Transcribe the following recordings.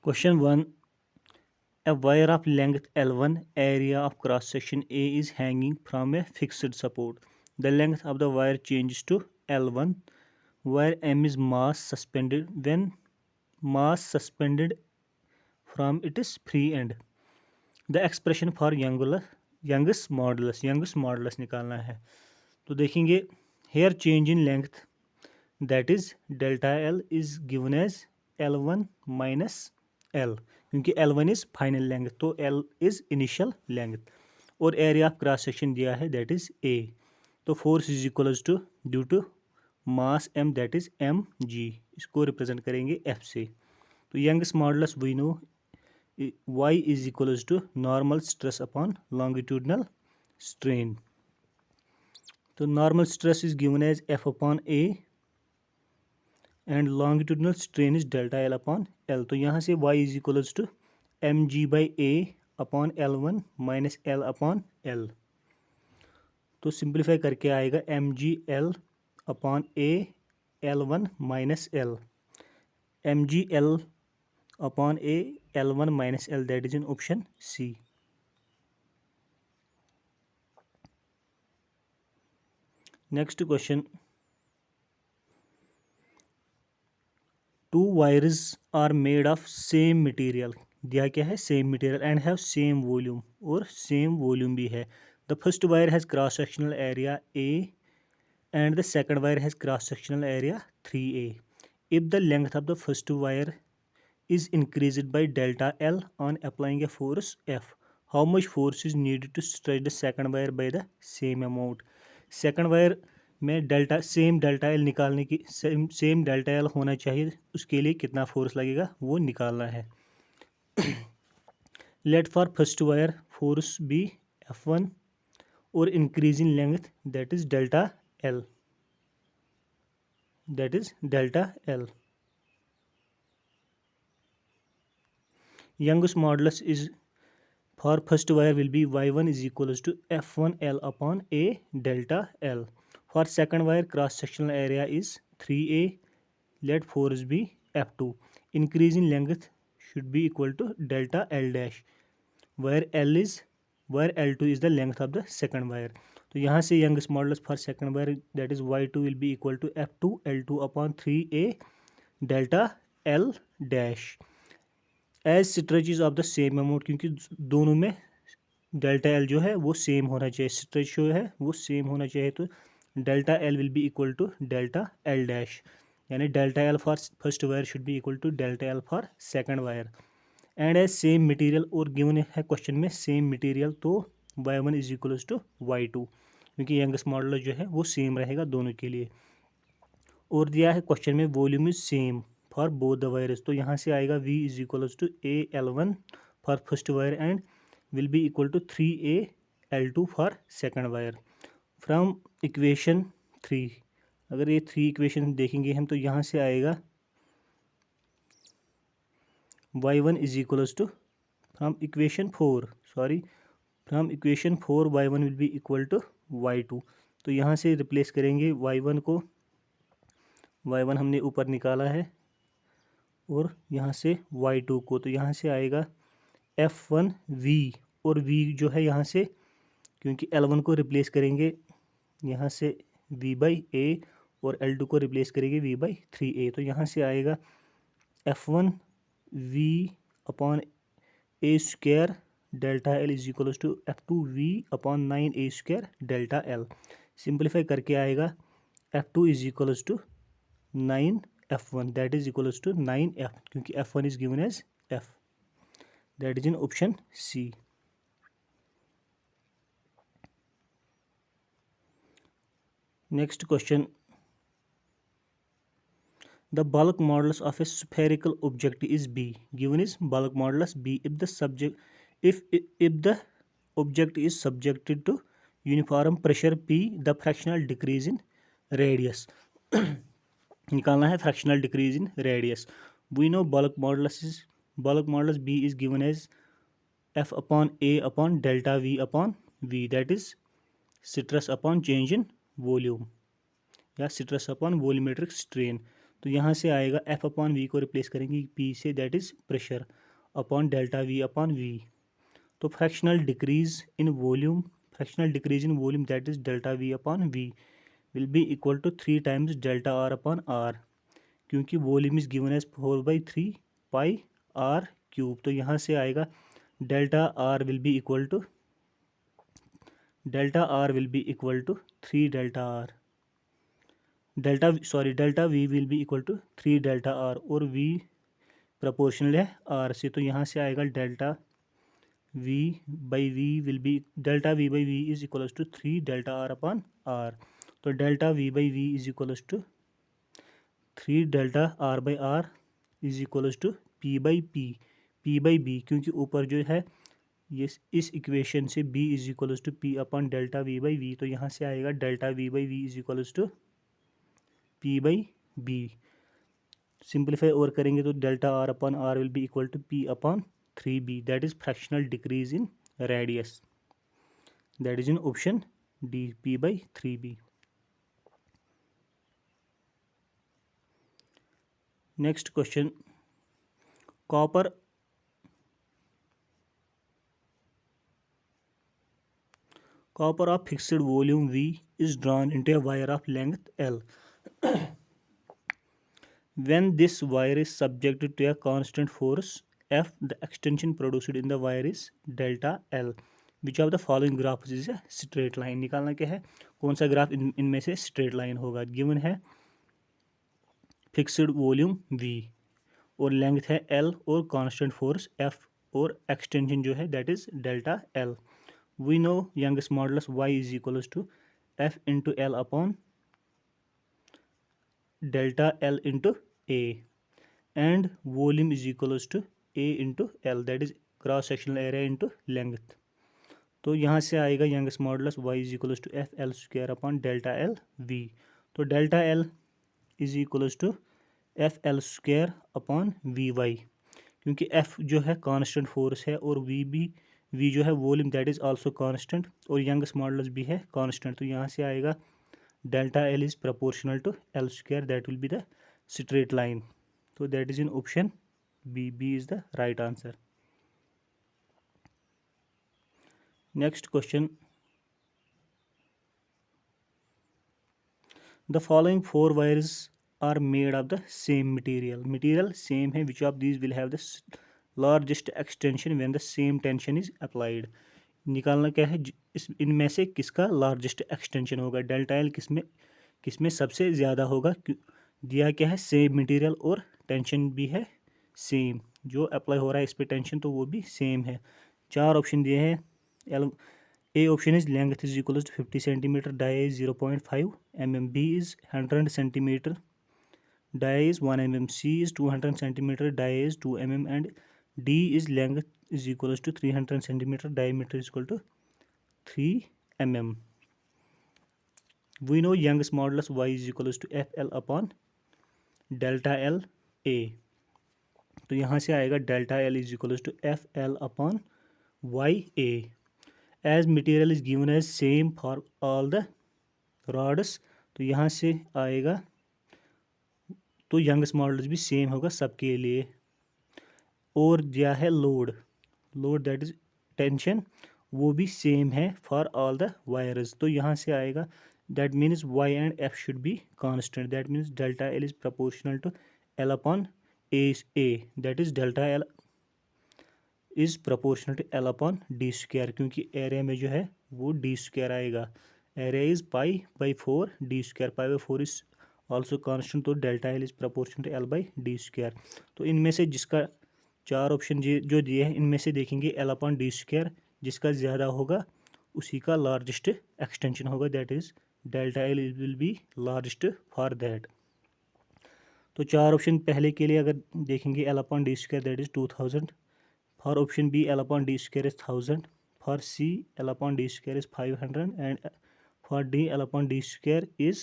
Question 1. A wire of length L1, area of cross section A is hanging from a fixed support. The length of the wire changes to L1, where M is mass suspended when mass suspended from its free end. The expression for Young's modulus निकालना है. तो देखेंगे here change in length, that is delta L, is given as L1 minus L, क्योंकि L1 is final length तो L is initial length, और area of cross section दिया है that is A. तो force is equals to due to mass M, that is mg, इसको represent करेंगे F से. तो Young's modulus we know y is equals to normal stress upon longitudinal strain. तो normal stress is given as F upon A and longitudinal strain is delta L upon L. तो यहाँ से y is equals to mg by A upon L1 minus L upon L. तो simplify करके आएगा mg L upon A L1 minus L. mg L upon A L1 minus L, that is in option C. Next question. Two wires are made of same material. दिया क्या है same material and have same volume, और same volume भी है. The first wire has cross sectional area A and the second wire has cross sectional area 3A. If the length of the first wire is increased by delta L on applying a force F, how much force is needed to stretch the second wire by the same amount? Second wire में same delta L निकालने की same delta L होना चाहिए, उसके लिए कितना force लगेगा वो निकालना है. Let for first wire force be F1 और increase in length that is delta L. Young's modulus is for first wire will be y1 is equals to F1L upon A delta L. For second wire cross sectional area is 3A. Let force be F2. Increase in length should be equal to delta L dash, where L2 is the length of the second wire. तो यहाँ से Young's modulus for second wire that is y2 will be equal to F2 L2 upon 3A delta L dash. As stretches of the same amount, क्योंकि दोनों में delta L जो है वो same होना चाहिए, स्ट्रेच जो है वो सेम होना चाहिए. तो delta L will be equal to delta L dash, यानी delta L for first wire should be equal to delta L for second wire. And as same material और गिवन है क्वेश्चन में सेम मटेरियल, तो y1 is equals to y2, क्योंकि youngest model जो है वो same रहेगा दोनों के लिए. और दिया है क्वेश्चन में volume is same for both the wires, तो यहाँ से आएगा v is equals to AL1 for first wire and will be equal to 3AL2 for second wire. From equation 3, अगर ये 3 इक्वेशन देखेंगे हम, तो यहाँ से आएगा y1 is equals to from equation 4 y1 will be equal to y2. तो यहाँ से रिप्लेस करेंगे y1 को, y1 हमने ऊपर निकाला है, और यहाँ से y2 को, तो यहाँ से आएगा F1 v, और v जो है यहाँ से क्योंकि L1 को रिप्लेस करेंगे यहाँ से v बाई a, और L2 को रिप्लेस करेंगे v बाई 3a. तो यहाँ से आएगा F1 v upon a square delta L is equals to F2 v upon 9a square delta L. Simplify करके आएगा F2 is equals to 9 F1, that is equals to 9F, क्योंकि F1 is given as F, that is in option C. Next question. The bulk modulus of a spherical object is B. Given is bulk modulus B if the object is subjected to uniform pressure P, the fractional decrease in radius. निकालना है fractional decrease in radius. We know bulk modulus B is given as F upon A upon delta V upon V, that is stress upon change in volume या stress upon volumetric strain. तो तो यहाँ से आएगा F upon V को replace करेंगे P से, that is pressure, upon delta V upon V। तो fractional decrease in volume that is delta V upon V will be equal to 3 times delta R upon R, क्योंकि volume is given as 4/3 pi R cube. तो यहाँ से आएगा delta R will be equal to 3 delta V will be equal to 3 delta R, और V proportional है R से। तो यहाँ से आएगा delta V by V is equals to 3 delta R upon R। तो delta V by V is equals to 3 delta R by R is equals to P by B, क्योंकि ऊपर जो है ये इस इक्वेशन से B is equals to P upon delta V by V। तो यहाँ से आएगा delta V by V is equals to P by B। Simplify और करेंगे तो delta R upon R will be equal to P upon 3B, that is fractional decrease in radius, that is in option D, P by 3B। Next question, copper of fixed volume V is drawn into a wire of length L. When this wire is subjected to a constant force F, the extension produced in the wire is delta L. Which of the following graphs is a straight line? निकालना क्या है, कौन सा graph इनमें से straight line होगा। Given है fixed volume V और लेंथ है L और कांस्टेंट फोर्स F और एक्सटेंशन जो है that is delta L। We know Young's modulus Y is equals to F into L upon delta L into A, and volume is equals to A into L, that is cross sectional area into length. तो यहाँ से आएगा Young's modulus Y is equals to FL square upon delta L V। तो delta L is equals to FL square upon VY, क्योंकि F जो है constant force है और V जो है volume that is also constant, और यंगस्ट मॉडुलस भी है कांस्टेंट। तो यहाँ से आएगा delta L is proportional to L square, that will be the straight line. तो that is in option B is the right answer. Next question, the following 4 wires are made of the same material same है, which of these will have the largest extension when the same tension is applied. निकालना क्या है, इस इनमें से किसका largest extension होगा। Delta L किसमें सबसे ज़्यादा होगा, दिया क्या है सेम मटेरियल और टेंशन भी है सेम, जो अप्लाई हो रहा है इस पर टेंशन तो वो भी सेम है। 4 ऑप्शन दिए हैं। A option is length is equals to 50 centimeter, dia is 0.5 mm, B is 100 centimeter, dia is 1 mm, C is 200 centimeter, dia is 2 mm, and D is length is equals to 300 centimeter, diameter is equal to 3 mm. We know Young's modulus Y is equals to FL upon delta L A. तो यहाँ से आएगा delta L is equals to FL upon YA. As material is given as same for all the rods, तो यहाँ से आएगा तो Young's modulus भी सेम होगा सबके लिए। और दिया है लोड दैट इज टेंशन, वो भी सेम है फॉर ऑल द वायर्स। तो यहाँ से आएगा that means Y and F should be constant, that means delta L is proportional to L upon A, that is delta L is proportional to L upon D square, क्योंकि area में जो है वो D square आएगा। Area is pi by 4 D square, pi by 4 is also constant, तो delta L is proportional to L by D square. तो इनमें से जिसका 4 ऑप्शन जो दिए हैं इनमें से देखेंगे L अपॉन D स्क्वायर जिसका ज़्यादा होगा उसी का लार्जेस्ट एक्सटेंशन होगा, that is delta L will be largest for that. तो 4 ऑप्शन पहले के लिए अगर देखेंगे L upon D square that is 2000, for option B L upon D square is 1000, for C L upon D square is 500, and for D L upon D square is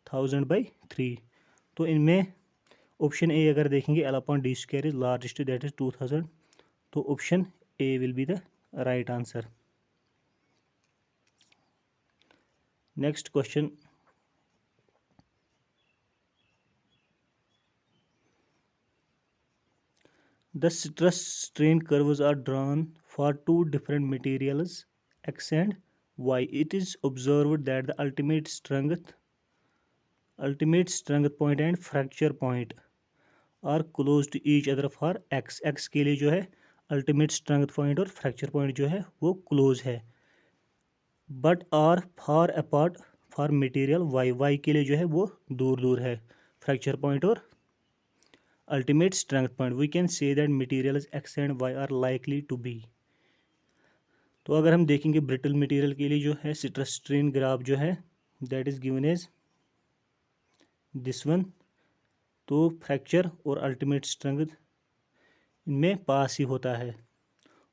1000 by 3। तो इनमें option A अगर देखेंगे L upon D square is largest, that is 2000, तो option A will be the right answer। Next question, The stress strain curves are drawn for two different materials x and y. It is observed that the ultimate strength point and fracture point are close to each other for x के लिए जो है ultimate strength point और fracture point जो है वो close है, but are far apart for material Y के लिए जो है वो दूर दूर है फ्रैक्चर पॉइंट और ultimate strength point. We can say that materials X and Y are likely to be. तो अगर हम देखेंगे ब्रिटल मटेरियल के लिए जो है स्ट्रेस स्ट्रेन ग्राफ जो है that is given as this one. तो फ्रैक्चर और अल्टीमेट स्ट्रेंथ इनमें पास ही होता है,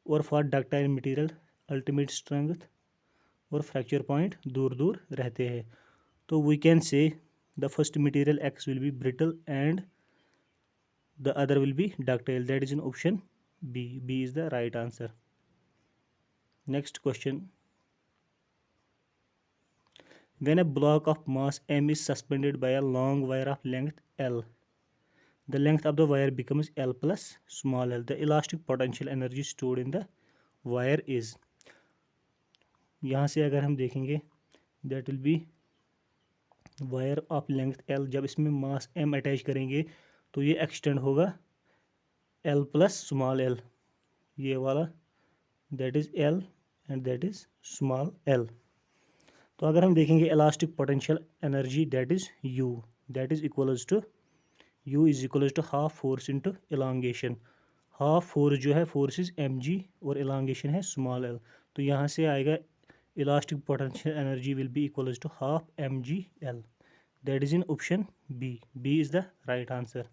और for ductile material ultimate strength और फ्रैक्चर पॉइंट दूर दूर रहते हैं. तो we can say the first material X will be brittle and the other will be ductile. That is in option B. B is the right answer. Next question. When a block of mass m is suspended by a long wire of length L, the length of the wire becomes L plus small l. The elastic potential energy stored in the wire is. यहाँ से अगर हम देखेंगे that will be wire of length L. जब इसमें मास m attach करेंगे तो ये एक्सटेंड होगा L plus small l. ये वाला that is L and that is small l. तो अगर हम देखेंगे elastic potential energy that is U, that is equals to U is equals to half force into elongation. Half force जो है force is mg और elongation है small l. तो यहाँ से आएगा elastic potential energy will be equals to half mg l. That is in option B. B is the right answer.